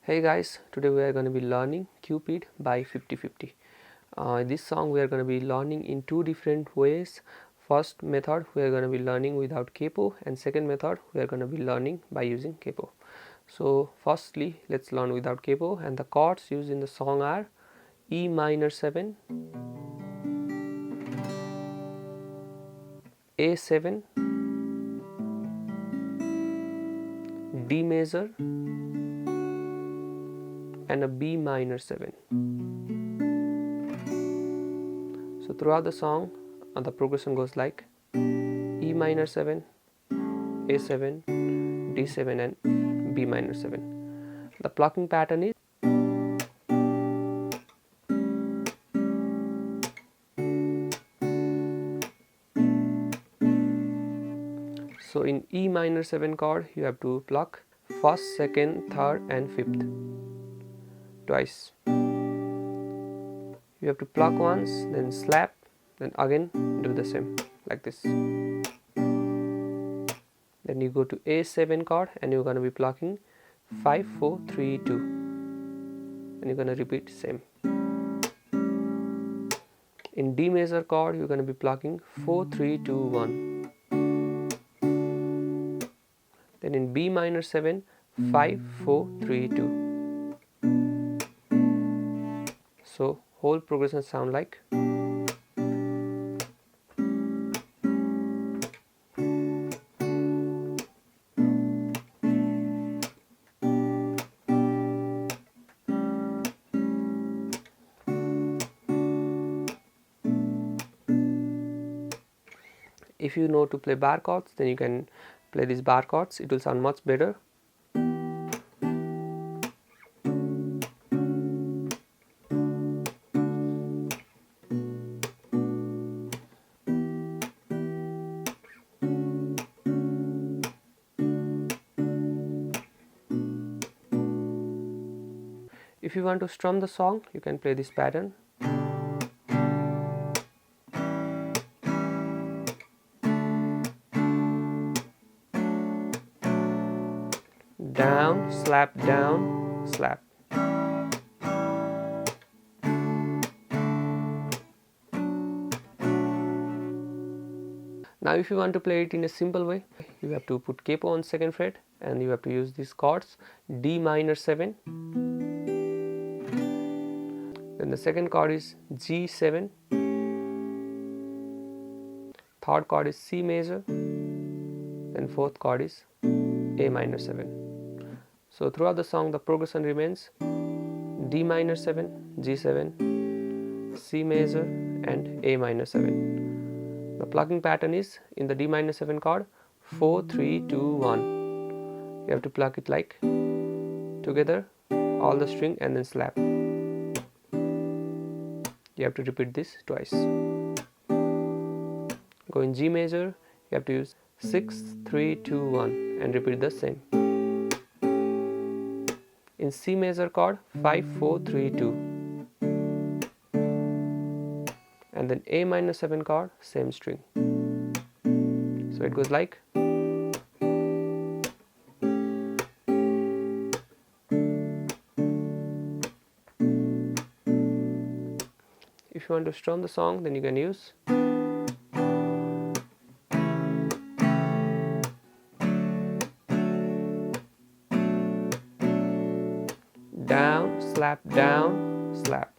Hey guys, today we are going to be learning Cupid by 50/50. This song we are going to be learning in two different ways. First method we are going to be learning without capo, and second method we are going to be learning by using capo. So firstly let's learn without capo, and the chords used in the song are E minor 7, A7, D major and a B minor 7. So throughout the song the progression goes like E minor 7, A7, D7 and B minor 7. The plucking pattern is so in E minor 7 chord you have to pluck first, second, third and fifth twice. You have to pluck once, then slap, then again do the same like this. Then you go to A7 chord and you're going to be plucking 5, 4, 3, 2 and you're going to repeat same. In D major chord you're going to be plucking 4, 3, 2, 1. Then in B minor 7, 5, 4, 3, 2. So whole progression sound like if you know to play bar chords, then you can play these bar chords, it will sound much better. If you want to strum the song, you can play this pattern. Down, slap, down, slap. Now if you want to play it in a simple way, you have to put capo on second fret and you have to use these chords D minor 7. Then the second chord is G7. Third chord is C major. Then fourth chord is A minor 7. So throughout the song the progression remains D minor 7, G7, C major and A minor 7. The plucking pattern is in the D minor 7 chord 4, 3, 2, 1. You have to pluck it like together all the string and then slap. You have to repeat this twice. Go in G major, you have to use 6, 3, 2, 1 and repeat the same. In C major chord 5, 4, 3, 2 and then A minor 7 chord same string. So it goes like if you want to strum the song, then you can use down, slap, down, slap.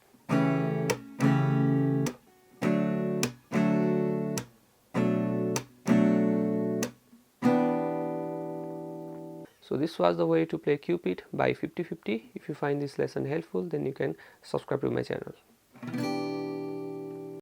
So this was the way to play Cupid by 50/50. If you find this lesson helpful, then you can subscribe to my channel.